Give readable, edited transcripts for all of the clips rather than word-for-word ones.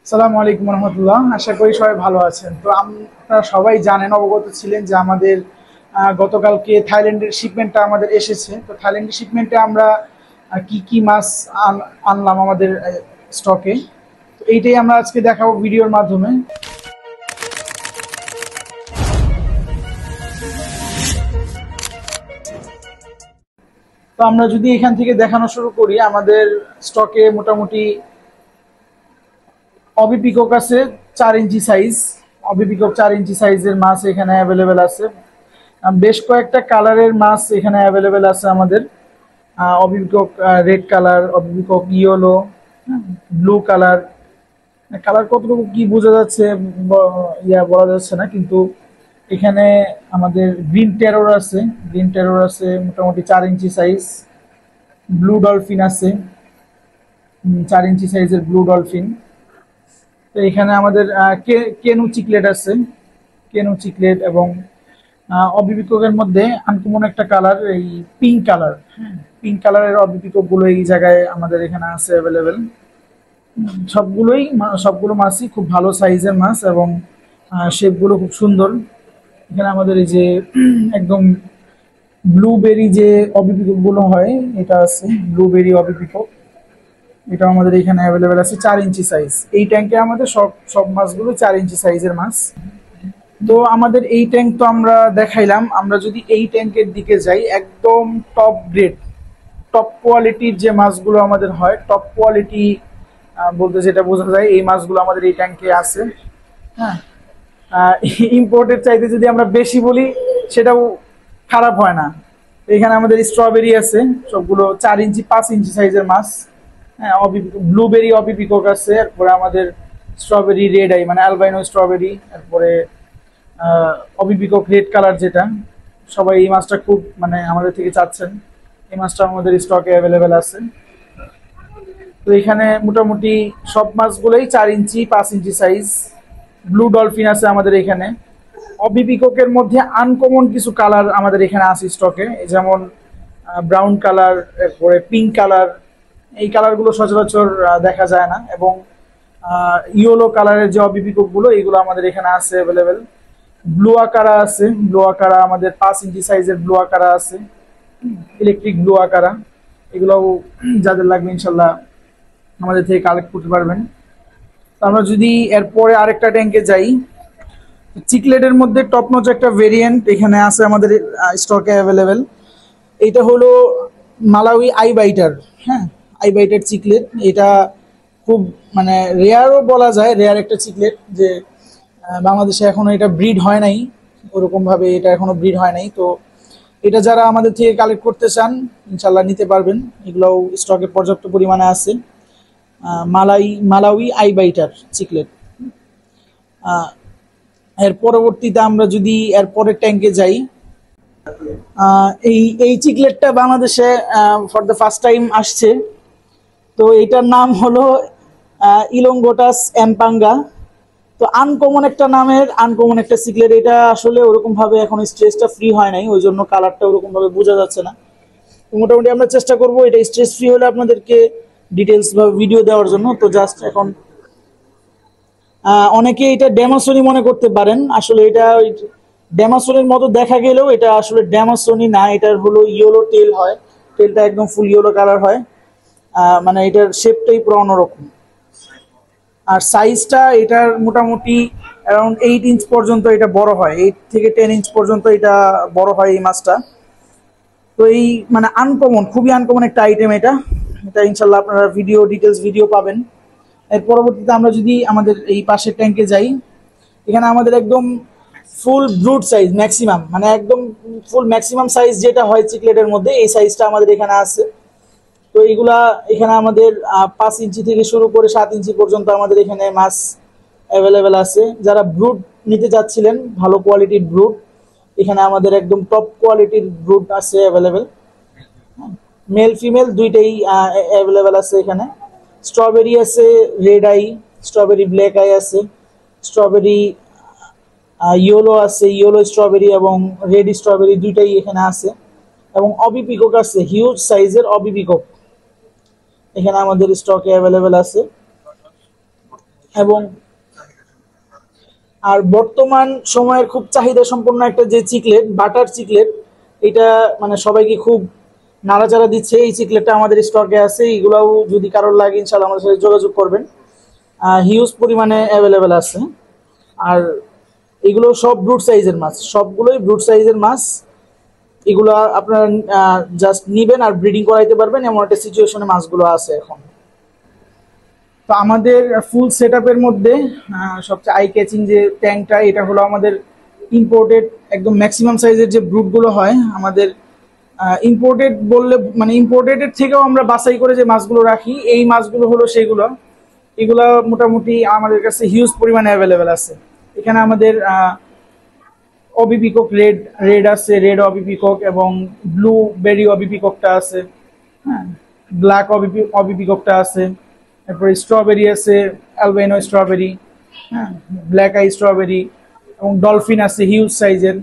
আসসালামু আলাইকুম রহমতুল্লাহ। আশা করি সবাই ভালো আছেন। তো আপনারা সবাই জানেন, অবগত ছিলেন যে আমাদের গতকালকে থাইল্যান্ডের শিপমেন্টটা আমাদের এসেছে। তো থাইল্যান্ডের শিপমেন্টে আমরা কি কি মাছ আনলাম আমাদের স্টকে, তো এইটাই আমরা আজকে দেখাবো ভিডিওর মাধ্যমে। তো আমরা যদি এখান থেকে দেখানো শুরু করি, আমাদের স্টকে মোটামুটি অবি পিকক আছে 4 ইঞ্চি সাইজ। অবি পিকক 4 ইঞ্চি সাইজের মাছ এখানে অ্যাভেলেবেল আছে। বেশ কয়েকটা কালারের মাছ এখানে অ্যাভেলেবেল আছে আমাদের। অবি পিকক রেড কালার, অবি peacock yellow, blue colour. Colour কতটুকু কি বোঝা যাচ্ছে বলা যাচ্ছে না, কিন্তু এখানে আমাদের গ্রিন টেরর আছে। গ্রিন টেরর আছে মোটামুটি 4 ইঞ্চি সাইজ। ব্লু ডলফিন আছে 4 ইঞ্চি সাইজের ব্লু ডলফিন। তো এখানে আমাদের কেনু চিকলেট আছে, কেনু চিকলেট। এবং অবিপিককের মধ্যে আনকমন একটা কালার, এই পিঙ্ক কালার। হ্যাঁ, পিঙ্ক কালারের অবিপিকক গুলো এই জায়গায় আমাদের এখানে আছে অ্যাভেলেবেল। সবগুলো মাছই খুব ভালো সাইজের মাছ এবং শেপগুলো খুব সুন্দর। এখানে আমাদের এই যে একদম ব্লুবেরি যে অবিপিকক গুলো হয়, এটা আছে ব্লুবেরি অবিপিকক। এটা আমাদের এখানে অ্যাভেলেবেল আছে 4 ইঞ্চি সাইজ। এই ট্যাঙ্কে আমাদের সব মাছগুলো 4 ইঞ্চি সাইজের মাছ। তো আমাদের এই ট্যাঙ্ক তো আমরা দেখাইলাম। আমরা যদি এই ট্যাঙ্কের দিকে যাই, একদম টপ গ্রেড, টপ কোয়ালিটির যে মাছগুলো আমাদের হয়, টপ কোয়ালিটি বলতে যেটা বোঝা যায়, এই মাছগুলো আমাদের এই ট্যাঙ্কে আছে। হ্যাঁ, ইম্পোর্টের চাইতে যদি আমরা বেশি বলি সেটাও খারাপ হয় না। এখানে আমাদের স্ট্রবেরি আছে, সবগুলো 4 ইঞ্চি 5 ইঞ্চি সাইজের মাছ। হ্যাঁ, ব্লুবেরি অবিপিকক আছে, এরপরে আমাদের স্ট্রবেরি রেড আই মানে অ্যালবাইনো স্ট্রবেরি, তারপরে অবিপিকক রেড কালার যেটা সবাই এই মাছটা খুব আমাদের থেকে চাচ্ছেন। এই মাছটা আমাদের স্টকে অ্যাভেলেবেল আছে। তো এখানে মোটামুটি সব মাছগুলোই 4 ইঞ্চি 5 ইঞ্চি সাইজ। ব্লু ডলফিন আছে আমাদের এখানে। অবিপিককের মধ্যে আনকমন কিছু কালার আমাদের এখানে আছে স্টকে, যেমন ব্রাউন কালার, এরপরে পিঙ্ক কালার। এই কালারগুলো সচরাচর দেখা যায় না। এবং ইয়েলো কালারের যে অবিপিকক গুলো, এগুলো আমাদের এখানে আছে অ্যাভেলেবেল। ব্লু আকারা আছে, ব্লু আকারা আমাদের 5 ইঞ্চি সাইজের ব্লু আকারা আছে, ইলেকট্রিক ব্লু আকারা। এগুলোও যাদের লাগবে ইনশাল্লাহ আমাদের থেকে কালেক্ট করতে পারবেন। তো আমরা যদি এরপরে আরেকটা ট্যাঙ্কে যাই, চিকলেটের মধ্যে টপ নচ একটা ভেরিয়েন্ট এখানে আছে আমাদের স্টকে অ্যাভেলেবেল। এইটা হলো মালাউই আই বাইটার। হ্যাঁ, আই বাইটার চিকলেট। এটা খুব রেয়ারও বলা যায়, রেয়ার একটা চিকলেট, যে বাংলাদেশে এখনো এটা ব্রিড হয় নাই, ওরকম ভাবে এটা এখনো ব্রিড হয় নাই। তো এটা যারা আমাদের থেকে কালেক্ট করতে চান ইনশাল্লাহ নিতে পারবেন। এগুলোও স্টকে পর্যাপ্ত পরিমাণে আছে। Malawi eye biter chiclet. এর পরবর্তীতে আমরা যদি এর পরের ট্যাঙ্কে যাই, এই চিকলেটটা বাংলাদেশে ফর দ্য ফার্স্ট টাইম আসছে। তো এটার নাম হলো ইলংগোটাস এমপাঙ্গা। তো আনকমন একটা নামের আনকমন একটা চিকলেট। এটা আসলে ওরকম ভাবে এখন স্ট্রেসটা ফ্রি হয় নাই, ওই জন্য কালারটা ওরকম ভাবে বোঝা যাচ্ছে না। তো মোটামুটি আমরা চেষ্টা করব এটা স্ট্রেস ফ্রি হলে আপনাদেরকে ডিটেলস বা ভিডিও দেওয়ার জন্য। তো জাস্ট এখন অনেকে এটা ড্যামাসনি মনে করতে পারেন, আসলে এটা ড্যামাসনির মতো দেখা গেলেও এটা আসলে ড্যামাসনি না। এটার হলো ইয়েলো টেল হয়, টেলটা একদম ফুল ইয়েলো কালার হয়। এটার শেপটাই পুরো অন্যরকম। আর সাইজটা এটার মোটামুটি অ্যারাউন্ড 8 ইঞ্চ পর্যন্ত এটা বড় হয়, 8 থেকে 10 ইঞ্চ পর্যন্ত এটা বড় হয় এই মাছটা। তো এই আনকমন, খুবই আনকমন একটা আইটেম এটা। এটা ইনশাল্লাহ আপনারা ডিটেলস ভিডিও পাবেন। এর পরবর্তীতে আমরা যদি আমাদের এই পাশের ট্যাঙ্কে যাই, এখানে আমাদের একদম ফুল ব্রুড সাইজ ম্যাক্সিমাম, একদম ফুল ম্যাক্সিমাম সাইজ যেটা হয় চিকলেটের মধ্যে, এই সাইজটা আমাদের এখানে আছে। তো এইগুলা এখানে আমাদের 5 ইঞ্চি থেকে শুরু করে 7 ইঞ্চি পর্যন্ত আমাদের এখানে মাছ অ্যাভেলেবেল আছে। যারা ব্রুড নিতে চাচ্ছিলেন, ভালো কোয়ালিটির ব্রুড, এখানে আমাদের একদম টপ কোয়ালিটির ব্রুড আছে অ্যাভেলেবেল। মেল ফিমেল দুইটাই অ্যাভেলেবেল আছে এখানে। স্ট্রবেরি আছে, red eye, strawberry black eye আছে, স্ট্রবেরি ইয়েলো আছে, ইয়েলো স্ট্রবেরি এবং রেড স্ট্রবেরি দুইটাই এখানে আছে। এবং অবি পিকক আছে, হিউজ সাইজের অবি পিকক এখানে আমাদের স্টকে অ্যাভেলেবেল আছে। এবং আর বর্তমান সময়ের খুব চাহিদা সম্পন্ন একটা যে চিকলেট, বাটার চিকলেট, এটা মানে সবাইকে খুব নাড়াচাড়া দিচ্ছে। এই চিকলেটটা আমাদের স্টকে আছে, এগুলাও যদি কারোর লাগে ইনশাল্লাহ আমাদের সাথে যোগাযোগ করবেন। হিউজ পরিমাণে অ্যাভেলেবেল আছে। আর এগুলো সব ব্রুট সাইজের মাছ, সবগুলোই ব্রুট সাইজের মাছ। এগুলো আপনারা জাস্ট নিবেন আর ব্রিডিং করাইতে পারবেন, এমন একটা সিচুয়েশনে মাছগুলো আছে এখন। তো আমাদের ফুল সেট আপের মধ্যে সবচেয়ে আই ক্যাচিং যে ট্যাঙ্কটা, এটা হলো আমাদের ইম্পোর্টেড একদম ম্যাক্সিমাম সাইজের যে ব্রুটগুলো হয় আমাদের। ইম্পোর্টেড বললে মানে ইম্পোর্টেডের থেকেও আমরা বাছাই করে যে মাছগুলো রাখি, এই মাছগুলো হলো সেগুলো। এগুলো মোটামুটি আমাদের কাছে হিউজ পরিমাণে অ্যাভেলেবেল আছে। এখানে আমাদের অবি পিকক রেড রেড আছে, রেড অবি পিকক, এবং ব্লু বেরি অবি পিককটা আছে। হ্যাঁ, ব্ল্যাক অবি পিককটা আছে। তারপরে স্ট্রবেরি আছে, অ্যালবাইনো স্ট্রবেরি, হ্যাঁ, ব্ল্যাক আই স্ট্রবেরি, এবং ডলফিন আছে হিউজ সাইজের।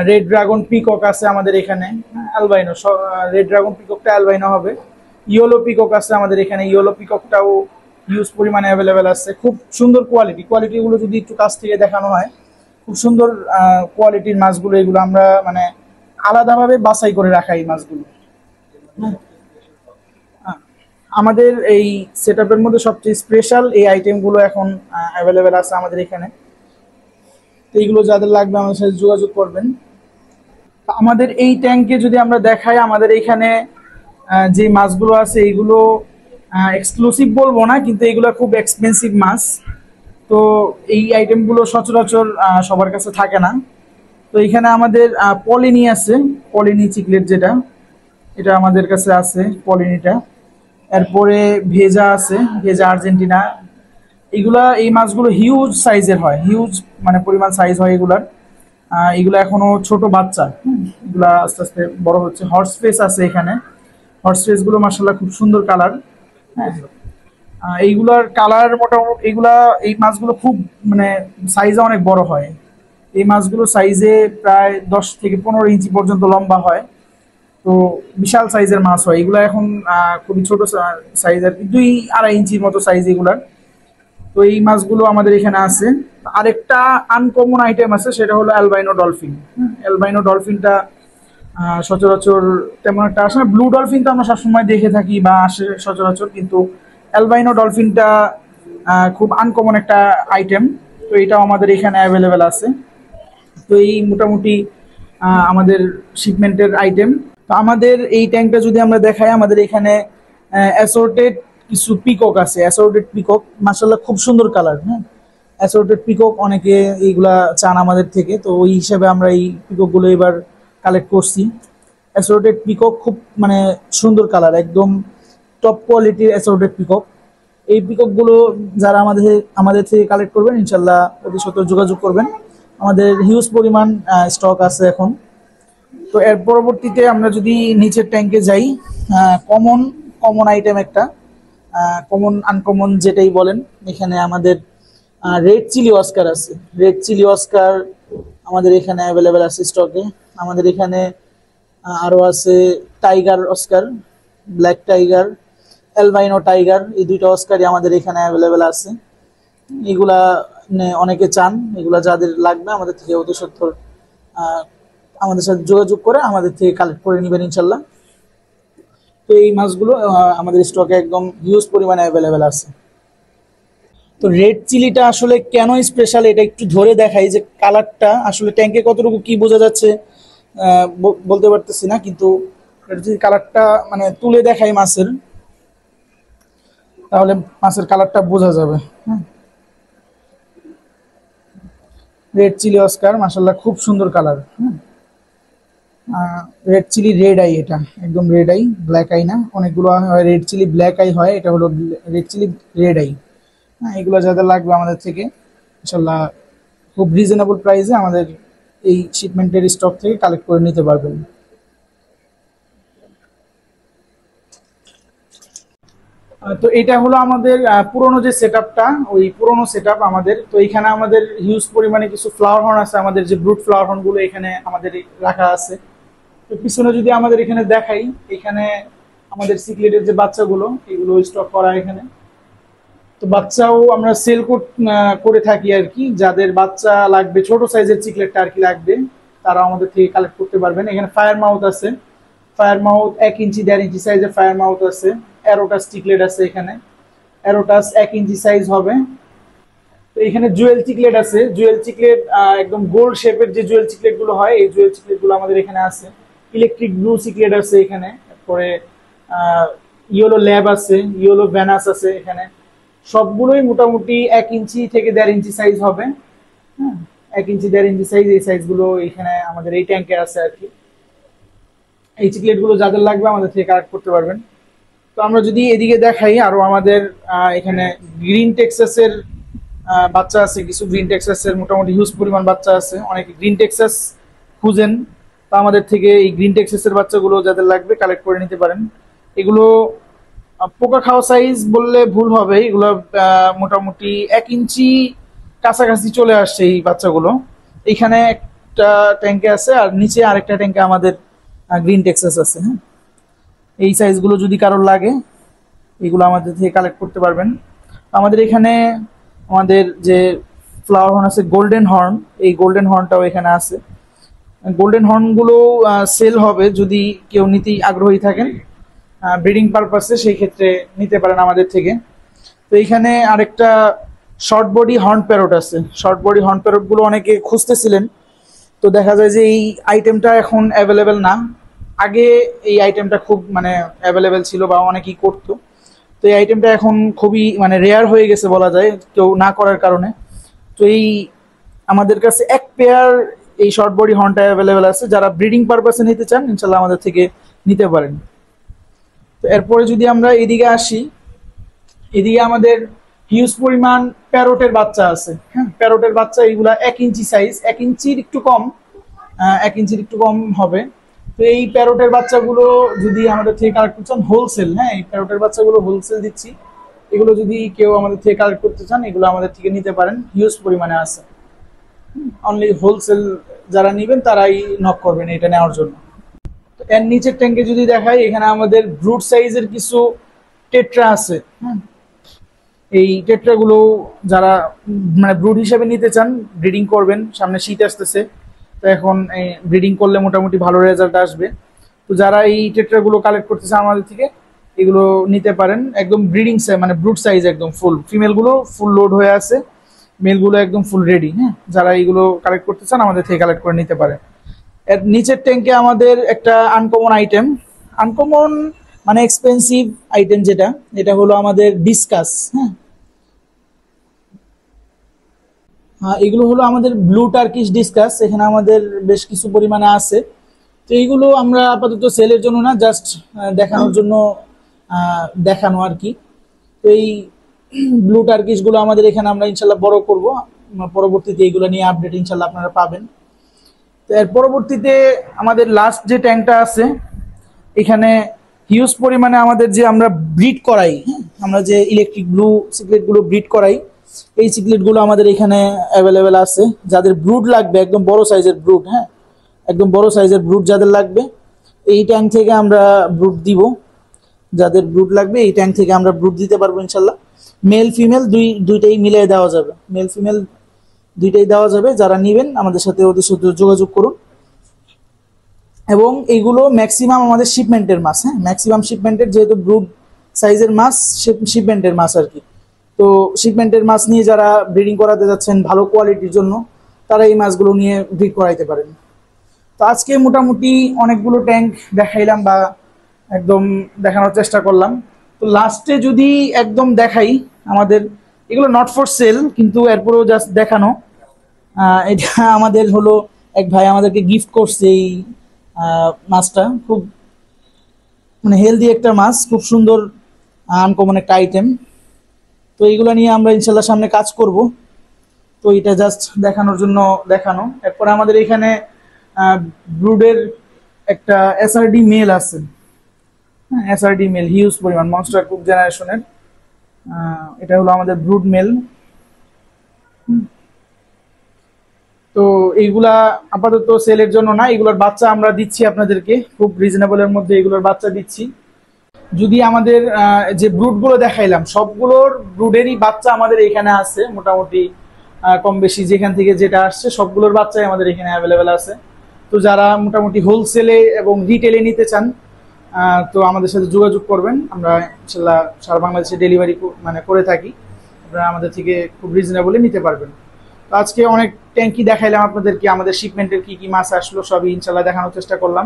রেড ড্রাগন পিকক আছে আমাদের এখানে, অ্যালবাইনো। রেড ড্রাগন পিককটা অ্যালবাইনো হবে। ইয়েলো পিকক আছে আমাদের এখানে, ইয়েলো পিককটাও হিউজ পরিমাণে অ্যাভেলেবেল আছে। খুব সুন্দর কোয়ালিটিগুলো যদি একটু কাছ থেকে দেখানো হয়, খুব সুন্দর কোয়ালিটির মাছগুলো। এগুলো আমরা মানে আলাদাভাবে বাছাই করে রাখা এই মাছগুলো। আমাদের এই সেটআপের মধ্যে সবচেয়ে স্পেশাল এই আইটেমগুলো এখন অ্যাভেলেবেল আছে আমাদের এখানে। তো এইগুলো যাদের লাগবে আমাদের সাথে যোগাযোগ করবেন। আমাদের এই ট্যাঙ্কে যদি আমরা দেখাই, আমাদের এইখানে যে মাছগুলো আছে এইগুলো এক্সক্লুসিভ বলবো না, কিন্তু এগুলো খুব এক্সপেন্সিভ মাছ। তো এই আইটেমগুলো সচরাচর সবার কাছে থাকে না। তো এখানে আমাদের পলিনি আছে, পলিনি চিকলেট যেটা, এটা আমাদের কাছে আছে পলিনিটা। এরপরে ভেজা আছে, ভেজা আর্জেন্টিনা। এই মাছগুলো হিউজ সাইজের হয়, হিউজ মানে পরিমাণ সাইজ হয় এগুলার। এগুলো এখনো ছোট বাচ্চা, এগুলা আস্তে আস্তে বড় হচ্ছে। হর্স ফেস আছে এখানে, হর্স ফেস গুলো মাশাআল্লাহ খুব সুন্দর কালার। হ্যাঁ, এইগুলার কালার মোটামুটি এই মাছগুলো খুব মানে সাইজে অনেক বড় হয়। এই মাছগুলো সাইজে প্রায় 10 থেকে 15 ইঞ্চি পর্যন্ত লম্বা হয়। তো বিশাল সাইজের মাছ হয় এগুলা। এখন খুবই ছোট সাইজের, 2-2.5 ইঞ্চির মতো সাইজ এগুলার। তো এই মাছগুলো আমাদের এখানে আছে। আরেকটা আনকমন আইটেম আছে, সেটা হলো অ্যালবাইনো ডলফিন। অ্যালবাইনো ডলফিনটা সচরাচর তেমন একটা আসে না। ব্লু ডলফিন তো আমরা সবসময় দেখে থাকি বা আসে সচরাচর, কিন্তু অ্যালবাইনো ডলফিনটা খুব আনকমন একটা আইটেম। তো এটাও আমাদের এখানে অ্যাভেলেবেল আছে। তো এই মোটামুটি আমাদের শিপমেন্টের আইটেম। তো আমাদের এই ট্যাঙ্কটা যদি আমরা দেখাই, আমাদের এখানে অ্যাসর্টেড কিছু পিকক আছে। অ্যাসর্টেড পিকক মাশাআল্লাহ খুব সুন্দর কালার। হ্যাঁ, অ্যাসর্টেড পিকক অনেকে এইগুলা চান আমাদের থেকে, তো ওই হিসাবে আমরা এই পিককগুলো এবার কালেক্ট করছি। অ্যাসর্টেড পিকক খুব মানে সুন্দর কালার, একদম টপ কোয়ালিটির অ্যাসর্টেড পিকক। এই পিককগুলো যারা আমাদের থেকে কালেক্ট করবেন ইনশাল্লাহ অতি সত্ত্বর যোগাযোগ করবেন। আমাদের হিউজ পরিমাণ স্টক আছে এখন। তো এর পরবর্তীতে আমরা যদি নিচের ট্যাঙ্কে যাই, কমন কমন আইটেম একটা, কমন আনকমন যেটাই বলেন, এখানে আমাদের রেড চিলি অস্কার আছে। রেড চিলি অস্কার আমাদের এখানে অ্যাভেলেবেল আছে স্টকে। আমাদের এখানে আরও আছে tiger Oscar, black tiger, albino tiger. এই দুইটা অস্কারই আমাদের এখানে অ্যাভেলেবেল আছে। এগুলা অনেকে চান, এগুলা যাদের লাগবে আমাদের থেকে অতি সত্ত্বর আমাদের সাথে যোগাযোগ করে আমাদের থেকে কালেক্ট করে নেবেন ইনশাল্লাহ। তো এই মাছগুলো আমাদের স্টকে একদম হিউজ পরিমাণে অ্যাভেলেবেল আছে। তো রেড চিলিটা আসলে কেন স্পেশাল এটা একটু ধরে দেখাই, যে কালারটা আসলে ট্যাঙ্কে কতটুকু কি বোঝা যাচ্ছে বলতে পারতেছি না, কিন্তু যদি কালারটা মানে তুলে দেখাই মাছের, তাহলে মাছের কালারটা বোঝা যাবে। হ্যাঁ, রেড চিলি অস্কার মাশাআল্লাহ খুব সুন্দর colour. Red chilli red eye, এটা একদম রেড আই, ব্ল্যাক আই না। অনেকগুলো রেড চিলি ব্ল্যাক আই হয়, এটা হলো রেড চিলি রেড আই। হ্যাঁ, এগুলো যাদের লাগবে আমাদের থেকে ইনশাল্লাহ খুব রিজনেবল প্রাইসে আমাদের এই শিপমেন্টের স্টক থেকে কালেক্ট করে নিতে পারবেন। তো এটা হলো আমাদের পুরোনো যে সেটআপটা, ওই পুরোনো সেটআপ আমাদের। তো এখানে আমাদের হিউজ পরিমাণে কিছু ফ্লাওয়ার হর্ন আছে, আমাদের যে ব্রুট ফ্লাওয়ার হর্ন গুলো এখানে আমাদের রাখা আছে। তো পিছনে যদি আমাদের এখানে দেখাই, এখানে আমাদের সিক্রেটের যে বাচ্চাগুলো এগুলো স্টক করা এখানে। তো বাচ্চাও আমরা সেল করে থাকি আর কি। যাদের বাচ্চা লাগবে, ছোট সাইজের চিকলেটটা আর কি লাগবে, তারা আমাদের থেকে কালেক্ট করতে পারবেন। এখানে ফায়ার মাউথ আছে, ফায়ার মাউথ 1 ইঞ্চি 1.5 ইঞ্চি সাইজের ফায়ার মাউথ আছে। অ্যারোটাস চিকলেট আছে, এখানে অ্যারোটাস 1 ইঞ্চি সাইজ হবে। তো এখানে জুয়েল চিকলেট আছে, জুয়েল চিকলেট একদম গোল্ড শেপের যে জুয়েল চিকলেট গুলো হয়, এই জুয়েল চিকলেট গুলো আমাদের এখানে আছে। ইলেকট্রিক ব্লু চিকলেট আছে এখানে, তারপরে ইয়েলো ল্যাব আছে, ইয়েলো ভ্যানাস আছে এখানে। সবগুলোই মোটামুটি 1 ইঞ্চি থেকে 1.5 ইঞ্চি সাইজ হবে। হ্যাঁ, 1 ইঞ্চি 1.5 ইঞ্চি সাইজ এই সাইজগুলো এখানে আমাদের এই ট্যাঙ্কে আছে আর কি। এই চিকলেট গুলো যাদের লাগবে আমাদের থেকে কালেক্ট করতে পারবেন। তো আমরা যদি এদিকে দেখাই, আরো আমাদের এখানে গ্রিন টেক্সাসের বাচ্চা আছে কিছু। গ্রিন টেক্সাসের মোটামুটি হিউজ পরিমাণ বাচ্চা আছে, অনেকে গ্রিন টেক্সাস খুঁজেন। তো আমাদের থেকে এই গ্রিন টেক্সাসের বাচ্চাগুলো যাদের লাগবে কালেক্ট করে নিতে পারেন। এগুলো পোকা খাওয়া সাইজ বললে ভুল হবে, এগুলো মোটামুটি 1 ইঞ্চি কাছাকাছি চলে আসছে এই বাচ্চাগুলো। এখানে একটা ট্যাঙ্কে আছে, আর নিচে আরেকটা ট্যাঙ্কে আমাদের গ্রিন টেক্সাস আছে। হ্যাঁ, এই সাইজগুলো যদি কারোর লাগে এগুলো আমাদের থেকে কালেক্ট করতে পারবেন। আমাদের এখানে আমাদের যে ফ্লাওয়ার হর্ন আছে গোল্ডেন হর্ন, এই গোল্ডেন হর্নটাও এখানে আছে। গোল্ডেন হর্নগুলো সেল হবে যদি কেউ নিতে আগ্রহী থাকেন ব্রিডিং পারপাসে, সেই ক্ষেত্রে নিতে পারেন আমাদের থেকে। তো এখানে আরেকটা শর্ট বডি হর্ন প্যারট আছে। শর্ট বডি হর্ন প্যারটগুলো অনেকে খুঁজতেছিলেন, তো দেখা যায় যে এই আইটেমটা এখন অ্যাভেলেবেল না। আগে এই আইটেমটা খুব মানে অ্যাভেলেবেল ছিল বা অনেকেই করতো। তো এই আইটেমটা এখন খুবই মানে রেয়ার হয়ে গেছে বলা যায়, কেউ না করার কারণে। তো এই আমাদের কাছে এক পেয়ার এই শর্ট বডি হর্নটা অ্যাভেলেবেল আছে। যারা ব্রিডিং পারপাসে নিতে চান ইনশাল্লাহ আমাদের থেকে নিতে পারেন। তো এরপরে যদি আমরা এদিকে আসি, এদিকে আমাদের হিউজ পরিমাণ প্যারোটের বাচ্চা আছে। হ্যাঁ, প্যারোটের বাচ্চা এইগুলা 1 ইঞ্চি সাইজ, 1 ইঞ্চির একটু কম, 1 ইঞ্চির একটু কম হবে। তো এই প্যারোটের বাচ্চাগুলো যদি আমাদের থেকে কালেক্ট করতে চান হোলসেল, হ্যাঁ এই প্যারোটের বাচ্চাগুলো হোলসেল দিচ্ছি। এগুলো যদি কেউ আমাদের থেকে কালেক্ট করতে চান এগুলো আমাদের থেকে নিতে পারেন, হিউজ পরিমাণে আছে। অনলি হোলসেল যারা নেবেন তারাই নক করবেন এটা নেওয়ার জন্য। তো এর নিচের ট্যাঙ্কে যদি দেখাই, এখানে আমাদের ব্রুড সাইজের কিছু টেট্রা আছে। হ্যাঁ, এই টেট্রাগুলো যারা মানে ব্রুড হিসেবে নিতে চান, ব্রিডিং করবেন, সামনে শীত আসতেছে, তো এখন ব্রিডিং করলে মোটামুটি ভালো রেজাল্ট আসবে। তো যারা এই টেট্রাগুলো কালেক্ট করতে চান আমাদের থেকে এগুলো নিতে পারেন। একদম ব্রিডিং সাইজ মানে ব্রুড সাইজ একদম ফুল, ফিমেলগুলো ফুল লোড হয়ে আছে, মেলগুলো একদম ফুল রেডি। হ্যাঁ, যারা এইগুলো কালেক্ট করতে চান আমাদের থেকে কালেক্ট করে নিতে পারেন। এর নিচের ট্যাঙ্কে আমাদের একটা আনকমন আইটেম, আনকমন মানে এক্সপেন্সিভ আইটেম যেটা, এটা হলো আমাদের ডিসকাস। হ্যাঁ, এগুলো হলো আমাদের ব্লু টার্কিশ ডিসকাস। এখানে আমাদের বেশ কিছু পরিমাণে আছে। তো এইগুলো আমরা আপাতত সেলের জন্য না, জাস্ট দেখানোর জন্য দেখানো আর কি। তো এই ব্লু টার্কিশ গুলো আমাদের এখানে আমরা ইনশাল্লাহ বড় করব, পরবর্তীতে এইগুলো নিয়ে আপডেট ইনশাল্লাহ আপনারা পাবেন। তো এর পরবর্তীতে আমাদের লাস্ট যে ট্যাঙ্কটা আছে, এখানে হিউজ পরিমাণে আমাদের যে আমরা ব্রিড করাই, হ্যাঁ আমরা যে ইলেকট্রিক ব্লু চিকলেট গুলো ব্রিড করাই, এই চিকলেট গুলো আমাদের এখানে অ্যাভেলেবেল আছে। যাদের ব্রুড লাগবে একদম বড় সাইজের ব্রুড, হ্যাঁ একদম বড় সাইজের ব্রুড যাদের লাগবে এই ট্যাঙ্ক থেকে আমরা ব্রুড দিব। যাদের ব্রুড লাগবে এই ট্যাঙ্ক থেকে আমরা ব্রুড দিতে পারবো ইনশাল্লাহ। মেল ফিমেল দুইটাই মিলিয়ে দেওয়া যাবে, মেল ফিমেল দুইটাই দেওয়া যাবে। যারা নেবেন আমাদের সাথে ওদের সাথে যোগাযোগ করুন। এবং এইগুলো ম্যাক্সিমাম আমাদের শিপমেন্টের মাছ, হ্যাঁ ম্যাক্সিমাম শিপমেন্টের, যেহেতু ব্রুড সাইজের মাছ শিপমেন্টের মাছ আর কি। তো শিপমেন্টের মাছ নিয়ে যারা ব্রিডিং করাতে যাচ্ছেন ভালো কোয়ালিটির জন্য, তারা এই মাছগুলো নিয়ে ব্রিড করাইতে পারেন। তো আজকে মোটামুটি অনেকগুলো ট্যাঙ্ক দেখাইলাম বা একদম দেখানোর চেষ্টা করলাম। তো লাস্টে যদি একদম দেখাই, আমাদের এগুলো নট ফর সেল কিন্তু এরপরেও জাস্ট দেখানো। এটা আমাদের হলো এক ভাই আমাদেরকে গিফট করছে এই মাছটা। খুব মানে হেলদি একটা মাছ, খুব সুন্দর আনকমন একটা আইটেম। তো এইগুলো নিয়ে আমরা ইনশাল্লাহ সামনে কাজ করব। তো এটা জাস্ট দেখানোর জন্য দেখানো। এরপরে আমাদের এখানে ব্রুডের একটা এসআরডি মেল আছে। হ্যাঁ এসআরডি মেল হিউজ পরিমাণ, মনস্টার কুক জেনারেশনের। এটা হলো আমাদের ব্রুড মেল। তো এইগুলা আপাতত সেলের জন্য না, এগুলোর বাচ্চা আমরা দিচ্ছি আপনাদেরকে খুব রিজনেবলের মধ্যে, এগুলোর বাচ্চা দিচ্ছি। যদি আমাদের যে ব্রুডগুলো দেখাইলাম সবগুলোর ব্রুডেরই বাচ্চা আমাদের এখানে আছে মোটামুটি কম বেশি যেখান থেকে যেটা আসছে সবগুলোর বাচ্চাই আমাদের এখানে অ্যাভেলেবেল আছে। তো যারা মোটামুটি হোলসেলে এবং রিটেলে নিতে চান তো আমাদের সাথে যোগাযোগ করবেন, আমরা ইনশাল্লাহ সারা বাংলাদেশে ডেলিভারি মানে করে থাকি, আপনারা আমাদের থেকে খুব রিজনেবলে নিতে পারবেন। তো আজকে অনেক ট্যাঙ্কি দেখাইলাম আপনাদেরকে, আমাদের শিপমেন্টের কি কি মাছ আসলো সবই ইনশাল্লাহ দেখানোর চেষ্টা করলাম।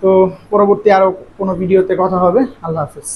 তো পরবর্তী আরো কোনো ভিডিওতে কথা হবে। আল্লাহ হাফেজ।